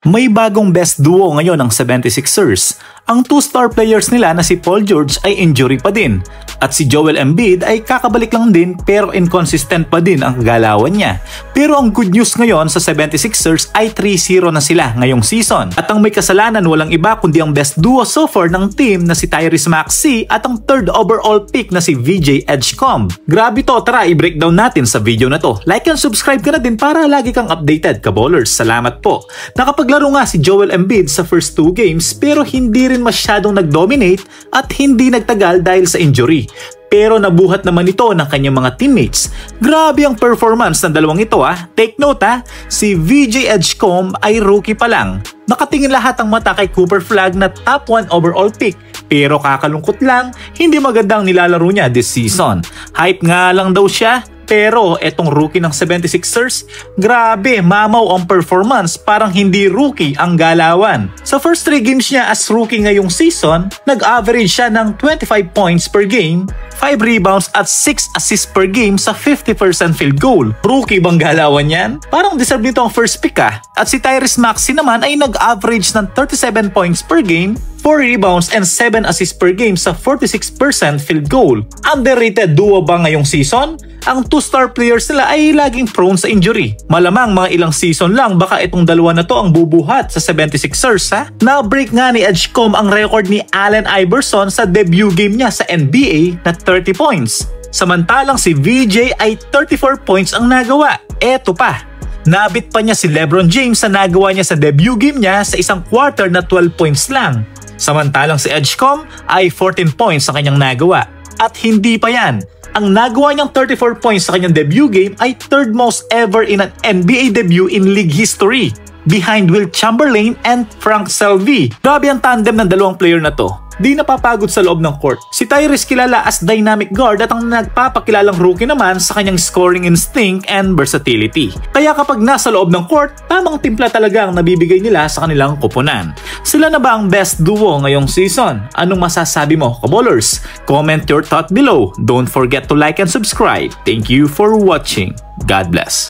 May bagong best duo ngayon ng 76ers. Ang 2-star players nila na si Paul George ay injury pa din. At si Joel Embiid ay kakabalik lang din pero inconsistent pa din ang galawan niya. Pero ang good news ngayon sa 76ers ay 3-0 na sila ngayong season. At ang may kasalanan walang iba kundi ang best duo so far ng team na si Tyrese Maxey at ang 3rd overall pick na si VJ Edgecombe. Grabe to, tara i-breakdown natin sa video na to. Like and subscribe ka na din para lagi kang updated ka ballers. Salamat po. Nakapaglaro nga si Joel Embiid sa first 2 games pero hindi rin masyadong nag-dominate at hindi nagtagal dahil sa injury. Pero nabuhat naman ito ng kanyang mga teammates. Grabe ang performance ng dalawang ito Take note si VJ Edgecombe ay rookie pa lang. Nakatingin lahat ang mata kay Cooper Flagg na top 1 overall pick. Pero kakalungkot lang, hindi magandang nilalaro niya this season. Hype nga lang daw siya. Pero etong rookie ng 76ers, grabe, mamaw ang performance, parang hindi rookie ang galawan. Sa first 3 games niya as rookie ngayong season, nag-average siya ng 25 points per game, 5 rebounds at 6 assists per game sa 50% field goal. Rookie bang galawan yan? Parang deserve nito ang first pick At si Tyrese Maxey naman ay nag-average ng 37 points per game, 4 rebounds and 7 assists per game sa 46% field goal. Underrated duo ba ngayong season? Ang 2-star players nila ay laging prone sa injury. Malamang mga ilang season lang baka itong dalawa na to ang bubuhat sa 76ers Na-break nga ni Edgecombe ang record ni Allen Iverson sa debut game niya sa NBA na 30 points. Samantalang si VJ ay 34 points ang nagawa. Eto pa, nabit pa niya si LeBron James sa nagawa niya sa debut game niya sa isang quarter na 12 points lang. Samantalang si Edgecombe ay 14 points ang kanyang nagawa. At hindi pa yan. Ang nagawa niyang 34 points sa kanyang debut game ay 3rd most ever in an NBA debut in league history, behind Wilt Chamberlain and Frank Selby. Grabe ang tandem ng dalawang player na to. Di napapagod sa loob ng court. Si Tyrese kilala as dynamic guard at ang nagpapakilalang rookie naman sa kanyang scoring instinct and versatility. Kaya kapag nasa loob ng court, tamang timpla talaga ang nabibigay nila sa kanilang koponan. Sila na ba ang best duo ngayong season? Anong masasabi mo, kaballers? Comment your thought below. Don't forget to like and subscribe. Thank you for watching. God bless.